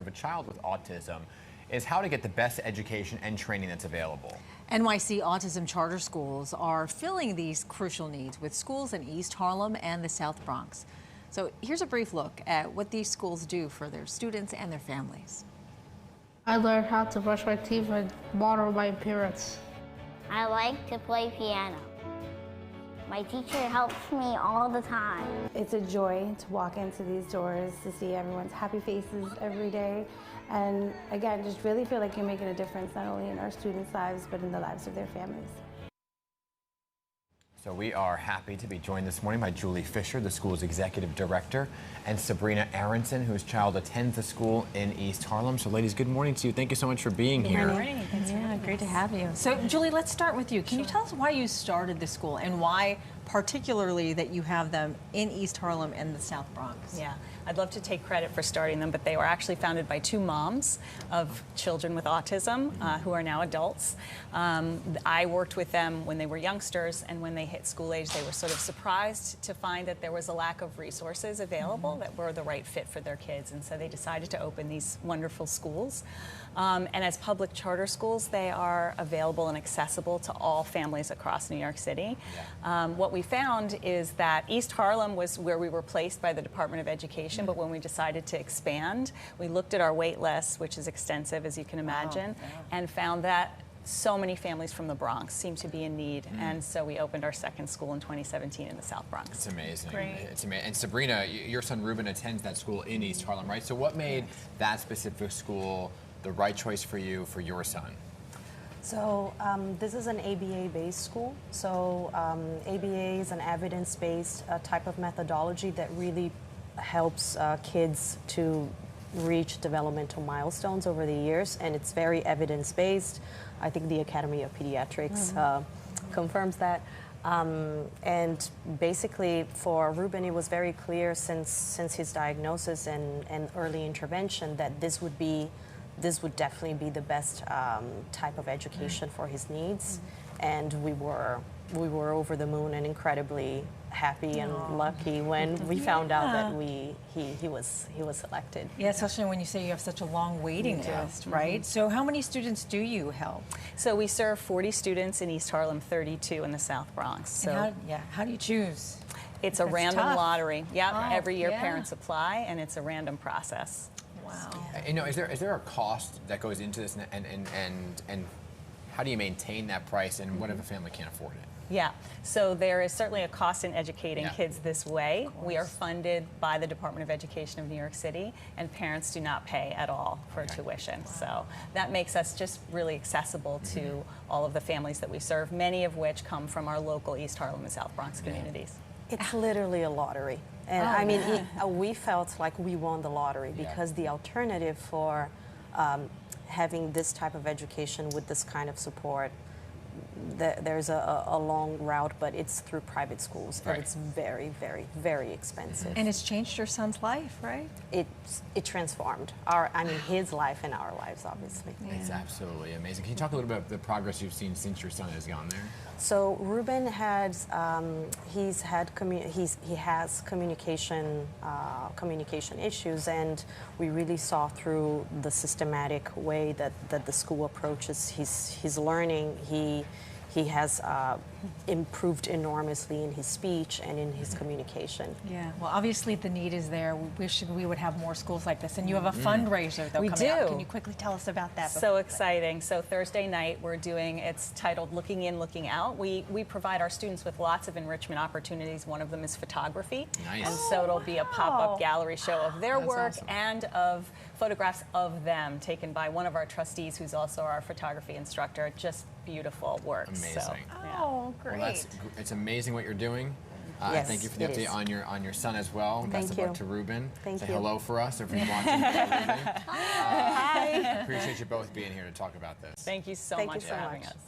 a child with autism is how to get the best education and training that's available. NYC Autism Charter Schools are filling these crucial needs with schools in East Harlem and the South Bronx. So here's a brief look at what these schools do for their students and their families. I learned how to brush my teeth and water my parents. I like to play piano. My teacher helps me all the time. It's a joy to walk into these doors, to see everyone's happy faces every day, and again, just really feel like you're making a difference not only in our students' lives, but in the lives of their families. So we are happy to be joined this morning by Julie Fisher, the school's executive director, and Sabrina Aronson, whose child attends the school in East Harlem. So ladies, good morning to you. Thank you so much for being here. Good morning. Thanks for having us. Great to have you. So Julie, let's start with you. Can you tell us why you started the school and why particularly that you have them in East Harlem and the South Bronx? Yeah, I'd love to take credit for starting them, but they were actually founded by two moms of children with autism who are now adults. I worked with them when they were youngsters, and when they hit school age, they were sort of surprised to find that there was a lack of resources available that were the right fit for their kids, and so they decided to open these wonderful schools. And as public charter schools, they are available and accessible to all families across New York City. Yeah. What we found is that East Harlem was where we were placed by the Department of Education, but when we decided to expand, we looked at our wait list, which is extensive, as you can imagine, and found that so many families from the Bronx seem to be in need, and so we opened our second school in 2017 in the South Bronx. It's amazing. It's amazing. And Sabrina, your son Ruben attends that school in East Harlem, right? So what made that specific school the right choice for you, for your son? So this is an ABA-based school. So ABA is an evidence-based type of methodology that really helps kids to reach developmental milestones over the years, and it's very evidence-based. I think the Academy of Pediatrics confirms that. And basically for Ruben, it was very clear since his diagnosis and early intervention that this would definitely be the best type of education for his needs. And we were over the moon and incredibly happy and lucky when we found out that he was selected. Yeah, especially when you say you have such a long waiting list, right? So how many students do you help? So we serve 40 students in East Harlem, 32 in the South Bronx. So how do you choose? It's a random lottery. Yeah, every year parents apply, and it's a random process. Wow. You know, is there a cost that goes into this, and how do you maintain that price, and what if a family can't afford it? Yeah, so there is certainly a cost in educating kids this way. We are funded by the Department of Education of New York City, and parents do not pay at all for tuition. So that makes us just really accessible to all of the families that we serve, many of which come from our local East Harlem and South Bronx communities. It's literally a lottery. And I mean, we felt like we won the lottery because the alternative for having this type of education with this kind of support, there's a long route, but it's through private schools, and it's very, very, very expensive. And it's changed your son's life, right? It transformed his life and our lives, obviously. It's absolutely amazing. Can you talk a little bit about the progress you've seen since your son has gone there? So Ruben has communication issues, and we really saw through the systematic way that the school approaches his learning. He has improved enormously in his speech and in his communication. Yeah, well, obviously the need is there. We wish we would have more schools like this. And you have a fundraiser, though, coming up. Can you quickly tell us about that? So exciting. So Thursday night, it's titled Looking In, Looking Out. We provide our students with lots of enrichment opportunities. One of them is photography. Nice. And so it'll be a pop-up gallery show of their work and of photographs of them taken by one of our trustees, who's also our photography instructor. Just beautiful work. Amazing. So, oh, great. Well, it's amazing what you're doing. Thank you for the update on your son as well. Best of luck to Ruben. Thank Say you. hello for us if you're watching. Hi. Appreciate you both being here to talk about this. Thank you so much for having us.